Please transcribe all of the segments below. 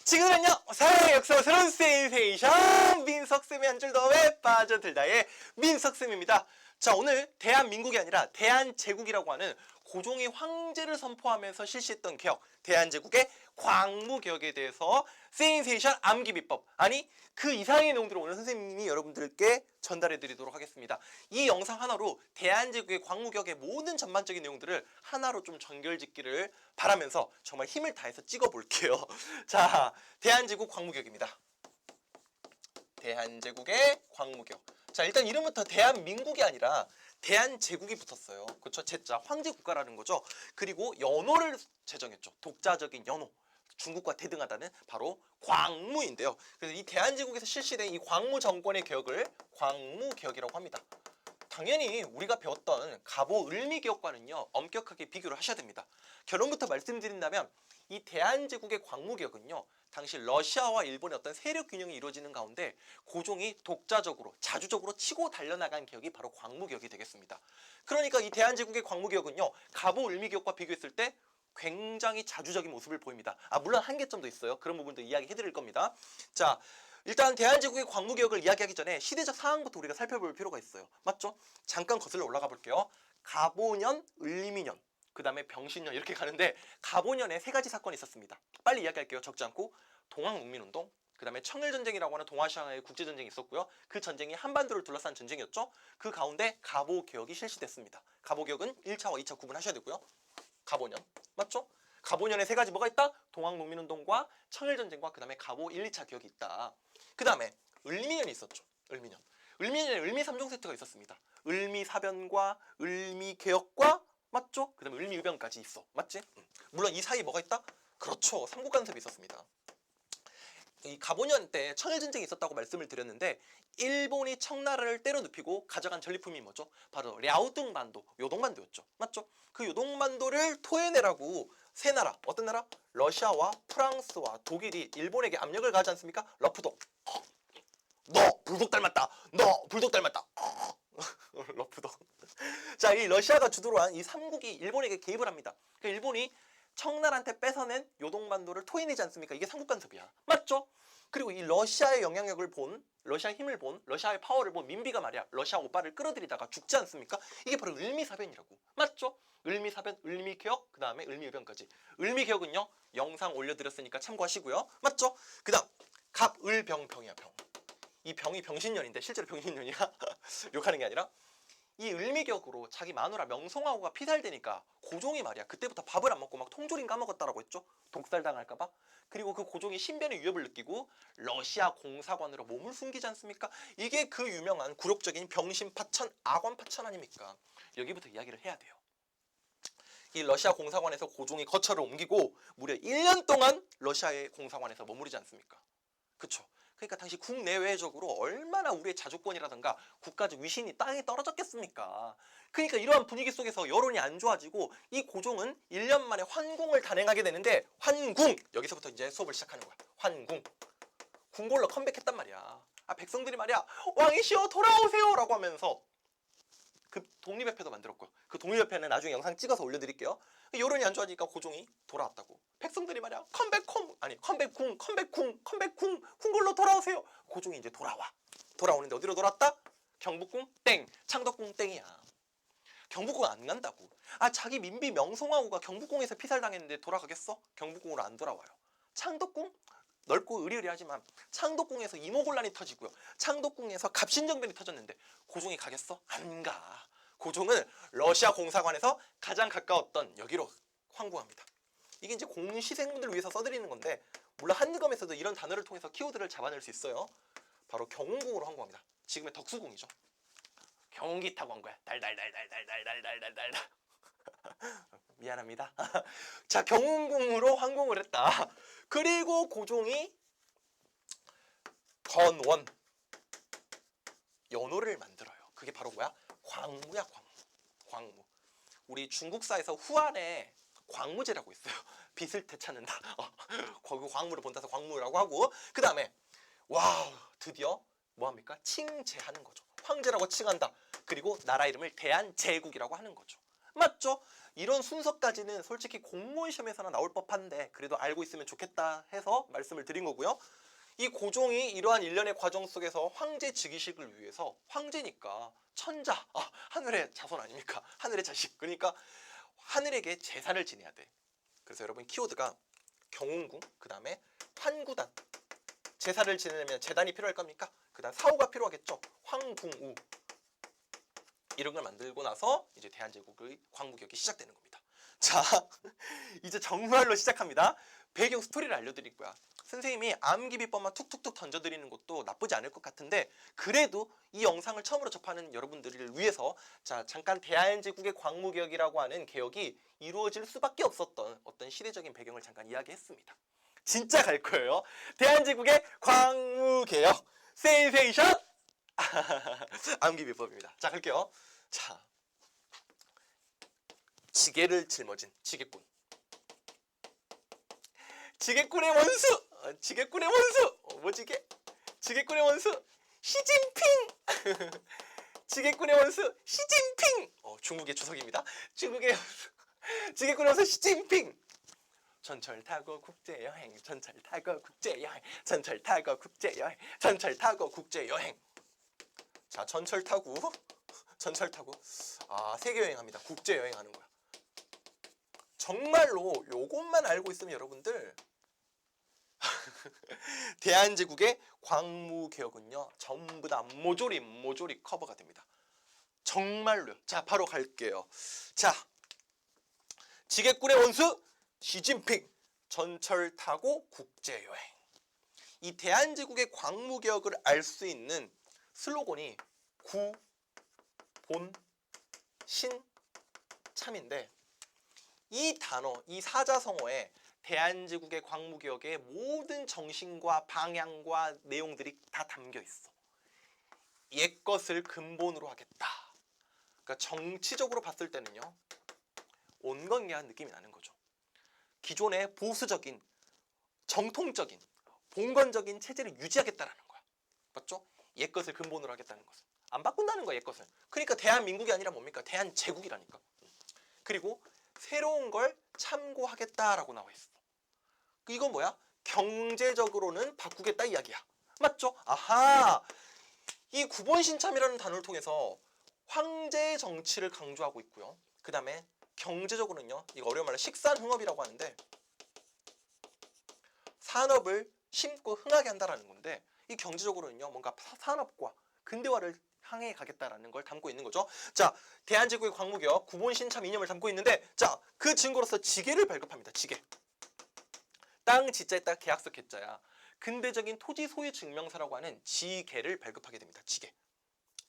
지금은요 사회의 역사 새로운 센세이션 민석쌤의 한 줄 더에 빠져들다의 민석쌤입니다. 자, 오늘 대한민국이 아니라 대한제국이라고 하는 고종이 황제를 선포하면서 실시했던 개혁, 대한제국의 광무개혁에 대해서 센세이션 암기비법, 아니 그 이상의 내용들을 오늘 선생님이 여러분들께 전달해 드리도록 하겠습니다. 이 영상 하나로 대한제국의 광무개혁의 모든 전반적인 내용들을 하나로 좀 전결짓기를 바라면서 정말 힘을 다해서 찍어 볼게요. 자, 대한제국 광무개혁입니다. 대한제국의 광무개혁. 자, 일단 이름부터 대한민국이 아니라 대한제국이 붙었어요. 그렇죠? 제자, 황제국가라는 거죠. 그리고 연호를 제정했죠. 독자적인 연호. 중국과 대등하다는 바로 광무인데요. 그래서 이 대한제국에서 실시된 이 광무 정권의 개혁을 광무개혁이라고 합니다. 당연히 우리가 배웠던 갑오 을미개혁과는요 엄격하게 비교를 하셔야 됩니다. 결론부터 말씀드린다면 이 대한제국의 광무개혁은요 당시 러시아와 일본의 어떤 세력 균형이 이루어지는 가운데 고종이 독자적으로 자주적으로 치고 달려나간 개혁이 바로 광무개혁이 되겠습니다. 그러니까 이 대한제국의 광무개혁은요 갑오 을미개혁과 비교했을 때 굉장히 자주적인 모습을 보입니다. 물론 한계점도 있어요. 그런 부분도 이야기해드릴 겁니다. 자, 일단 대한제국의 광무개혁을 이야기하기 전에 시대적 상황부터 우리가 살펴볼 필요가 있어요. 맞죠? 잠깐 거슬러 올라가 볼게요. 갑오년, 을미년, 그 다음에 병신년 이렇게 가는데 갑오년에 세 가지 사건이 있었습니다. 빨리 이야기할게요. 적지 않고. 동학농민운동, 그 다음에 청일전쟁이라고 하는 동아시아의 국제전쟁이 있었고요. 그 전쟁이 한반도를 둘러싼 전쟁이었죠. 그 가운데 갑오개혁이 실시됐습니다. 갑오개혁은 1차와 2차 구분하셔야 되고요. 갑오년, 맞죠? 갑오년에 세 가지 뭐가 있다? 동학농민운동과 청일전쟁과 그 다음에 갑오 1, 2차 개혁이 있다. 그 다음에 을미년이 있었죠. 을미년. 을미년에 을미 3종 세트가 있었습니다. 을미사변과 을미개혁과 맞죠? 그 다음에 을미의변까지 있어. 맞지? 물론 이 사이에 뭐가 있다? 그렇죠. 삼국간섭이 있었습니다. 이 갑오년 때 청일전쟁이 있었다고 말씀을 드렸는데 일본이 청나라를 때려눕히고 가져간 전리품이 뭐죠? 바로 랴오둥반도, 요동반도였죠. 맞죠? 그 요동반도를 토해내라고 세 나라, 어떤 나라? 러시아와 프랑스와 독일이 일본에게 압력을 가하지 않습니까? 러프독. 너 불독 닮았다. 너 불독 닮았다. 러프독. 자, 이 러시아가 주도로 한 이 삼국이 일본에게 개입을 합니다. 그러니까 일본이 청나라한테 뺏어낸 요동반도를 토해내지 않습니까? 이게 삼국간섭이야. 맞죠? 그리고 이 러시아의 영향력을 본, 러시아의 힘을 본, 러시아의 파워를 본 민비가 말이야 러시아 오빠를 끌어들이다가 죽지 않습니까? 이게 바로 을미사변이라고. 맞죠? 을미사변, 을미개혁, 그 다음에 을미의변까지. 을미개혁은요 영상 올려드렸으니까 참고하시고요. 맞죠? 그 다음 갑을병병이야. 병. 이 병이 병신년인데 실제로 병신년이야. 욕하는 게 아니라 이 을미개혁으로 자기 마누라 명성황후가 피살되니까 고종이 말이야 그때부터 밥을 안 먹고 막 통조림 까먹었다라고 했죠. 독살당할까봐. 그리고 그 고종이 신변의 위협을 느끼고 러시아 공사관으로 몸을 숨기지 않습니까? 이게 그 유명한 굴욕적인 병신파천, 악원파천 아닙니까? 여기부터 이야기를 해야 돼요. 이 러시아 공사관에서 고종이 거처를 옮기고 무려 1년 동안 러시아의 공사관에서 머무르지 않습니까? 그쵸? 그러니까 당시 국내외적으로 얼마나 우리의 자주권이라든가 국가적 위신이 땅에 떨어졌겠습니까? 그러니까 이러한 분위기 속에서 여론이 안 좋아지고 이 고종은 1년 만에 환궁을 단행하게 되는데 환궁! 여기서부터 이제 수업을 시작하는 거야. 환궁. 궁궐로 컴백했단 말이야. 백성들이 말이야 왕이시여 돌아오세요 라고 하면서 그 독립협회도 만들었고요. 그 독립협회는 나중에 영상 찍어서 올려드릴게요. 여론이 안 좋아지니까 고종이 돌아왔다고. 백성들이 말이야 컴백홈 아니 컴백궁 컴백궁 컴백궁 궁궐로 돌아오세요. 고종이 이제 돌아오는데 어디로 돌아왔다? 경복궁 땡, 창덕궁 땡이야. 경복궁 안 간다고. 자기 민비 명성황후가 경복궁에서 피살당했는데 돌아가겠어? 경복궁으로 안 돌아와요. 창덕궁? 넓고 으리으리하지만 창덕궁에서 이모곤란이 터지고요. 창덕궁에서 갑신정변이 터졌는데 고종이 가겠어? 안 가. 고종은 러시아 공사관에서 가장 가까웠던 여기로 환궁합니다. 이게 이제 공시생분들을 위해서 써드리는 건데 물론 한금에서도 이런 단어를 통해서 키워드를 잡아낼 수 있어요. 바로 경운궁으로 환궁합니다. 지금의 덕수궁이죠. 경운기 타고 온 거야. 달달달달달달달달달달. 미안합니다. 자, 경운궁으로 환궁을 했다. 그리고 고종이 건원 연호를 만들어요. 그게 바로 뭐야? 광무야, 광무. 우리 중국사에서 후안에 광무제라고 있어요. 빛을 되찾는다. 거기 광무를 본따서 광무라고 하고 그 다음에 와우 드디어 뭐합니까? 칭제하는 거죠. 황제라고 칭한다. 그리고 나라 이름을 대한제국이라고 하는 거죠. 맞죠? 이런 순서까지는 솔직히 공무원 시험에서나 나올 법한데 그래도 알고 있으면 좋겠다 해서 말씀을 드린 거고요. 이 고종이 이러한 일련의 과정 속에서 황제 즉위식을 위해서, 황제니까 천자, 하늘의 자손 아닙니까? 하늘의 자식. 그러니까 하늘에게 제사를 지내야 돼. 그래서 여러분 키워드가 경운궁, 그 다음에 환구단. 제사를 지내려면 제단이 필요할 겁니까? 그 다음 사후가 필요하겠죠. 황궁우. 이런 걸 만들고 나서 이제 대한제국의 광무개혁이 시작되는 겁니다. 자, 이제 정말로 시작합니다. 배경 스토리를 알려드릴 거야. 선생님이 암기비법만 툭툭툭 던져드리는 것도 나쁘지 않을 것 같은데 그래도 이 영상을 처음으로 접하는 여러분들을 위해서 자 잠깐 대한제국의 광무개혁이라고 하는 개혁이 이루어질 수밖에 없었던 어떤 시대적인 배경을 잠깐 이야기했습니다. 진짜 갈 거예요. 대한제국의 광무개혁 센세이션 암기비법입니다. 자 갈게요. 자, 지게를 짊어진 지게꾼. 지게꾼의 원수! 지게꾼의 원수! 뭐지 이게? 지게꾼의 원수! 시진핑! 지게꾼의 원수! 시진핑! 중국의 주석입니다. 중국의 원수! 지게꾼의 원수 시진핑! 전철 타고 국제여행, 전철 타고 국제여행, 전철 타고 국제여행, 전철 타고 국제여행. 자, 전철 타고 세계여행합니다. 국제여행하는 거야. 정말로 요것만 알고 있으면 여러분들 대한제국의 광무개혁은요 전부 다 모조리 커버가 됩니다. 정말로요. 자 바로 갈게요. 자 지게꾼의 원수 시진핑 전철 타고 국제여행. 이 대한제국의 광무개혁을 알 수 있는 슬로건이 구, 본, 신, 참인데 이 단어, 이 사자성어에 대한제국의 광무개혁의 모든 정신과 방향과 내용들이 다 담겨 있어. 옛것을 근본으로 하겠다. 그러니까 정치적으로 봤을 때는요. 온건개한 느낌이 나는 거죠. 기존의 보수적인, 정통적인, 봉건적인 체제를 유지하겠다라는 거야. 맞죠? 옛것을 근본으로 하겠다는 것은. 안 바꾼다는 거야, 옛것을. 그러니까 대한민국이 아니라 뭡니까? 대한제국이라니까. 그리고 새로운 걸 참고하겠다라고 나와 있어. 이건 뭐야? 경제적으로는 바꾸겠다 이야기야. 맞죠? 아하! 이 구본신참이라는 단어를 통해서 황제의 정치를 강조하고 있고요. 그 다음에 경제적으로는요. 이거 어려운 말로 식산흥업이라고 하는데 산업을 심고 흥하게 한다라는 건데 이 경제적으로는요. 뭔가 산업과 근대화를 향해 가겠다라는 걸 담고 있는 거죠. 자, 대한제국의 광무개혁 구본신참 이념을 담고 있는데 자, 그 증거로서 지게를 발급합니다. 지게. 땅 지자에 딱 계약서 개자야. 근대적인 토지 소유 증명서라고 하는 지게를 발급하게 됩니다. 지게.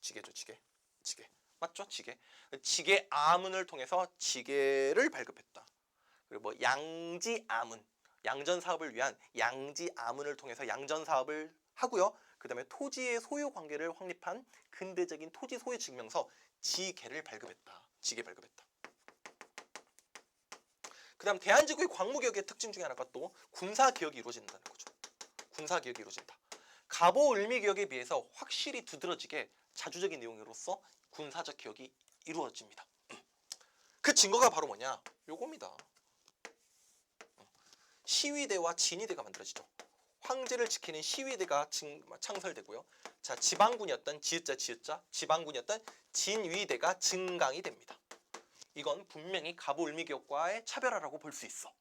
지게죠, 지게. 지게. 맞죠? 지게. 지게 아문을 통해서 지게를 발급했다. 그리고 뭐 양지 아문. 양전 사업을 위한 양지 아문을 통해서 양전 사업을 하고요. 그다음에 토지의 소유 관계를 확립한 근대적인 토지 소유 증명서 지게를 발급했다. 지게 발급했다. 그 다음 대한제국의 광무개혁의 특징 중에 하나가 또 군사개혁이 이루어진다는 거죠. 군사개혁이 이루어진다. 갑오을미개혁에 비해서 확실히 두드러지게 자주적인 내용으로서 군사적 개혁이 이루어집니다. 그 증거가 바로 뭐냐? 요겁니다. 시위대와 진위대가 만들어지죠. 황제를 지키는 시위대가 창설되고요. 자, 지방군이었던 지읒자 지방군이었던 진위대가 증강이 됩니다. 이건 분명히 갑오을미개혁과의 차별화라고 볼 수 있어.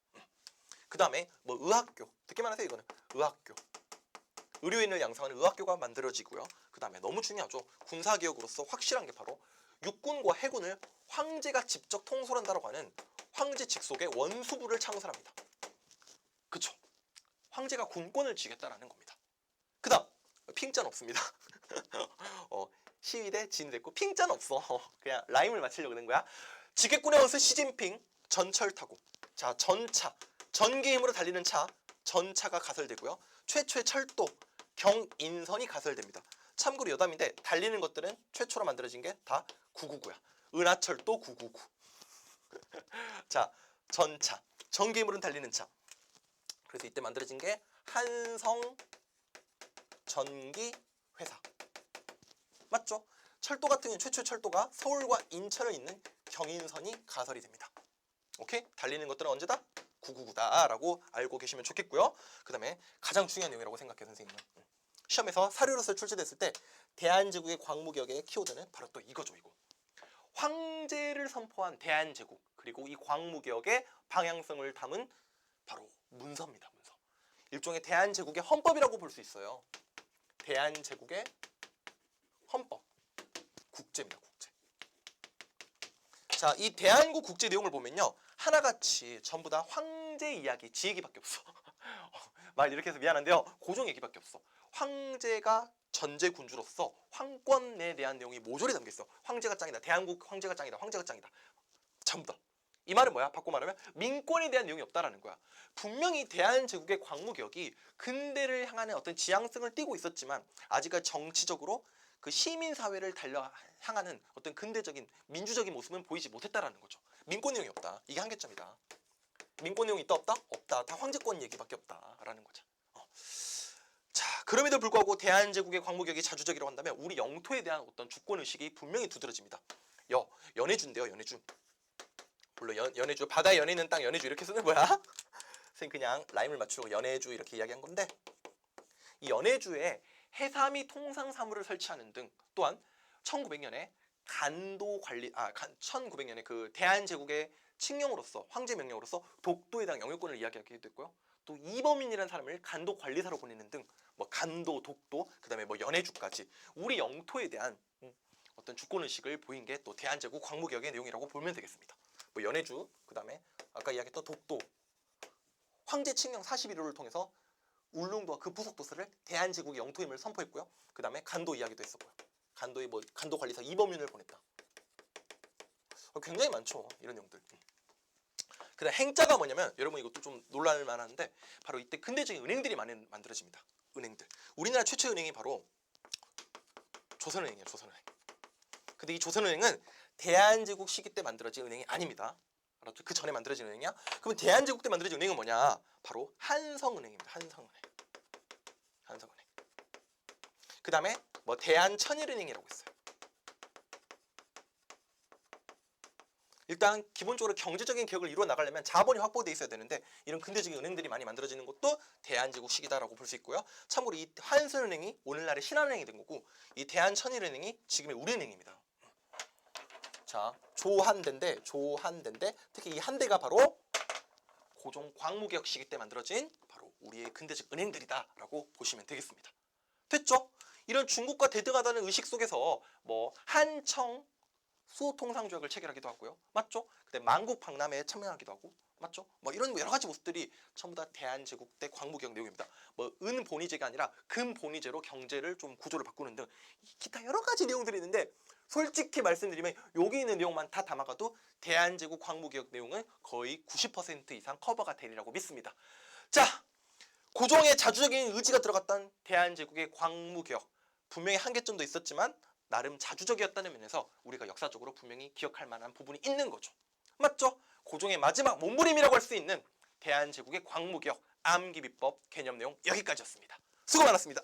그 다음에 뭐 의학교, 듣기만 하세요. 이거는 의학교, 의료인을 양성하는 의학교가 만들어지고요. 그 다음에 너무 중요하죠. 군사개혁으로서 확실한 게 바로 육군과 해군을 황제가 직접 통솔한다고 하는 황제 직속의 원수부를 창설합니다. 그쵸? 황제가 군권을 쥐겠다라는 겁니다. 그 다음 핑자는 없습니다. 시위대 진됐고 핑자는 없어. 그냥 라임을 맞추려고 그런 거야. 지게꾼의 원수 시진핑 전철 타고 자 전차 전기 힘으로 달리는 차 전차가 가설되고요. 최초의 철도 경인선이 가설됩니다. 참고로 여담인데 달리는 것들은 최초로 만들어진 게 다 999야. 은하철도 999. 자 전차 전기 힘으로 달리는 차. 그래서 이때 만들어진 게 한성 전기 회사. 맞죠? 철도 같은 경우는 최초의 철도가 서울과 인천을 잇는 경인선이 가설이 됩니다. 오케이? 달리는 것들은 언제다? 999다라고 알고 계시면 좋겠고요. 그 다음에 가장 중요한 내용이라고 생각해요, 선생님은. 시험에서 사료로서 출제됐을 때 대한제국의 광무격의 키워드는 바로 또 이거죠, 이거. 황제를 선포한 대한제국, 그리고 이 광무격의 방향성을 담은 바로 문서입니다, 문서. 일종의 대한제국의 헌법이라고 볼 수 있어요. 대한제국의 헌법, 국제입니다, 국제. 자, 이 대한국 국제 내용을 보면요, 하나같이 전부 다 황제 이야기, 지 얘기밖에 없어. 말 이렇게 해서 미안한데요, 고종 얘기밖에 없어. 황제가 전제 군주로서 황권에 대한 내용이 모조리 담겨 있어. 황제가 짱이다, 대한국 황제가 짱이다, 황제가 짱이다, 전부 다. 이 말은 뭐야? 바꿔 말하면 민권에 대한 내용이 없다라는 거야. 분명히 대한제국의 광무격이 근대를 향하는 어떤 지향성을 띠고 있었지만 아직까지 정치적으로 그 시민사회를 향하는 어떤 근대적인 민주적인 모습은 보이지 못했다라는 거죠. 민권 내용이 없다. 이게 한계점이다. 민권 내용이 있다 없다? 없다. 다 황제권 얘기밖에 없다라는 거죠. 자, 그럼에도 불구하고 대한제국의 광무격이 자주적이라고 한다면 우리 영토에 대한 어떤 주권의식이 분명히 두드러집니다. 연해주인데요, 연해주. 물론 연해주, 바다에 연해 있는 땅 연해주 이렇게 쓰는 거야. 선생님 그냥 라임을 맞추려고 연해주 이렇게 이야기한 건데, 이 연해주에 해삼이 통상 사무를 설치하는 등, 또한 1900년에 1900년에 그 대한제국의 칙령으로서, 황제 명령으로서 독도에 대한 영유권을 이야기하기도 했고요. 또 이범인이라는 사람을 간도 관리사로 보내는 등 뭐 간도, 독도, 그다음에 뭐 연해주까지 우리 영토에 대한 어떤 주권의식을 보인 게 또 대한제국 광무격의 내용이라고 보면 되겠습니다. 뭐 연해주, 그다음에 아까 이야기했던 독도, 황제 칙령 41호를 통해서 울릉도와 그 부속 도서를 대한제국의 영토임을 선포했고요. 그다음에 간도 이야기도 했었고요. 간도의 뭐 간도 관리사 이범윤을 보냈다. 굉장히 많죠, 이런 내용들. 그다음 행자가 뭐냐면, 여러분 이것도 좀 놀랄 만한데, 바로 이때 근대적인 은행들이 많이 만들어집니다. 은행들. 우리나라 최초의 은행이 바로 조선은행이에요, 조선은행. 근데 이 조선은행은 대한제국 시기 때 만들어진 은행이 아닙니다. 알았죠? 그 전에 만들어진 은행이야? 그러면 대한제국 때 만들어진 은행은 뭐냐? 바로 한성은행입니다. 한성은행. 한성은행. 그 다음에 뭐 대한천일은행이라고 있어요. 일단 기본적으로 경제적인 개혁을 이루어 나가려면 자본이 확보돼 있어야 되는데, 이런 근대적인 은행들이 많이 만들어지는 것도 대한제국 시기다라고 볼 수 있고요. 참고로 이 한성은행이 오늘날의 신한은행이 된 거고, 이 대한천일은행이 지금의 우리은행입니다. 자, 조한대인데 특히 이 한대가 바로 고종 광무격 시기 때 만들어진 바로 우리의 근대적 은행들이다라고 보시면 되겠습니다. 됐죠? 이런 중국과 대등하다는 의식 속에서 뭐 한청 수호통상조약을 체결하기도 하고요. 맞죠? 그때 만국 박람회에 참여하기도 하고, 맞죠? 뭐 이런 여러 가지 모습들이 전부 다 대한제국 때 광무격 내용입니다. 뭐 은본위제가 아니라 금본위제로 경제를 좀 구조를 바꾸는 등 기타 여러 가지 내용들이 있는데, 솔직히 말씀드리면 여기 있는 내용만 다 담아가도 대한제국 광무격 내용은 거의 90% 이상 커버가 되리라고 믿습니다. 자, 고종의 자주적인 의지가 들어갔던 대한제국의 광무격, 분명히 한계점도 있었지만 나름 자주적이었다는 면에서 우리가 역사적으로 분명히 기억할 만한 부분이 있는 거죠. 맞죠? 고종의 마지막 몸부림이라고 할 수 있는 대한제국의 광무격 암기비법 개념 내용 여기까지였습니다. 수고 많았습니다.